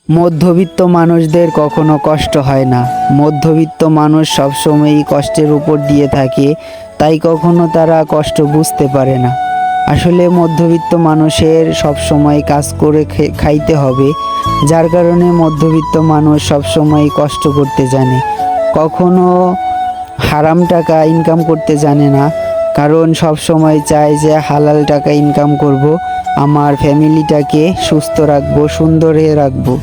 মধ্যবিত্ত মানুষদের কখনো কষ্ট হয় না। মধ্যবিত্ত মানুষ সবসময়ই কষ্টের উপর দিয়ে থাকে, তাই কখনো তারা কষ্ট বুঝতে পারে না। আসলে মধ্যবিত্ত মানুষের সবসময় কাজ করে খাইতে হবে, যার কারণে মধ্যবিত্ত মানুষ সবসময় কষ্ট করতে জানে, কখনো হারাম টাকা ইনকাম করতে জানে না। কারণ সবসময় চায় যে হালাল টাকা ইনকাম করব, আমার ফ্যামিলিটাকে সুস্থ রাখবো, সুন্দরে রাখবো।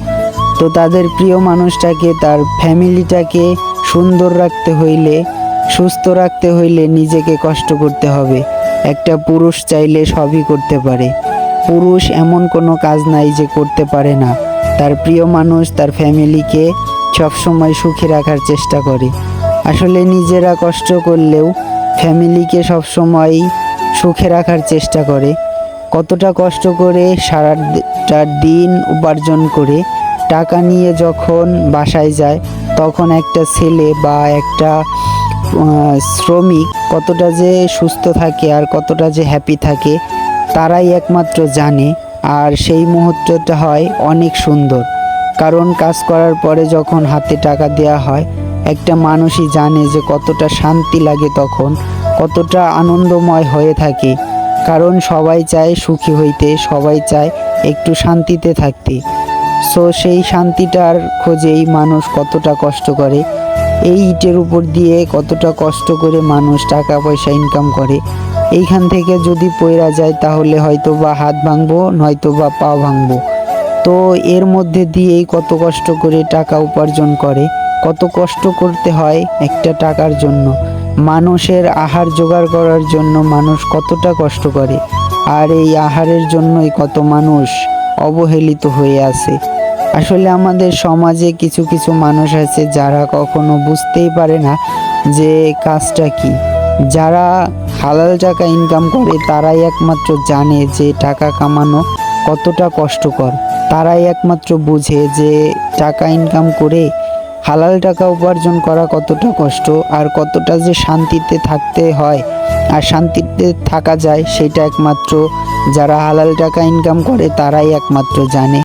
তো তাদের প্রিয় মানুষটাকে, তার ফ্যামিলিটাকে সুন্দর রাখতে হইলে, সুস্থ রাখতে হইলে নিজেকে কষ্ট করতে হবে। একটা পুরুষ চাইলে সবই করতে পারে। পুরুষ এমন কোনো কাজ নাই যে করতে পারে না। তার প্রিয় মানুষ, তার ফ্যামিলিকে সবসময় সুখী রাখার চেষ্টা করে। আসলে নিজেরা কষ্ট করলেও ফ্যামিলিকে সবসময় সুখে রাখার চেষ্টা করে। কতটা কষ্ট করে সারাটা দিন উপার্জন করে টাকা নিয়ে যখন বাসায় যায়, তখন একটা ছেলে বা একটা শ্রমিক কতটা যে সুস্থ থাকে আর কতটা যে হ্যাপি থাকে, তারাই একমাত্র জানে। আর সেই মুহূর্তটা হয় অনেক সুন্দর, কারণ কাজ করার পরে যখন হাতে টাকা দেওয়া হয়, একটা মানুষই জানে যে কতটা শান্তি লাগে, তখন কতটা আনন্দময় হয়ে থাকে। কারণ সবাই চায় সুখী হইতে, সবাই চায় একটু শান্তিতে থাকতে। সো সেই শান্তিটার খোঁজেই মানুষ কতটা কষ্ট করে। এই ইটের উপর দিয়ে কতটা কষ্ট করে মানুষ টাকা পয়সা ইনকাম করে। এইখান থেকে যদি পড়া যায় তাহলে হয়তো বা হাত ভাঙবো, নয়তো বা পা ভাঙবো। তো এর মধ্যে দিয়েই কত কষ্ট করে টাকা উপার্জন করে, কত কষ্ট করতে হয় একটা টাকার জন্য। মানুষের আহার জোগাড় করার জন্য মানুষ কতটা কষ্ট করে, আর এই আহারের জন্যই কত মানুষ অবহেলিত হয়ে আছে। আসলে আমাদের সমাজে কিছু কিছু মানুষ আছে যারা কখনো বুঝতেই পারে না যে কাজটা কি। যারা হালাল টাকা ইনকাম করে তারাই একমাত্র জানে যে টাকা কামানো কতটা কষ্টকর। তারাই একমাত্র বুঝে যে টাকা ইনকাম করে হালাল টাকা উপার্জন করা কতটা কষ্ট, আর কতটা যে শান্তিতে থাকতে হয় আর শান্তিতে থাকা যায়, সেটা একমাত্র যারা হালাল টাকা ইনকাম করে তারাই একমাত্র জানে।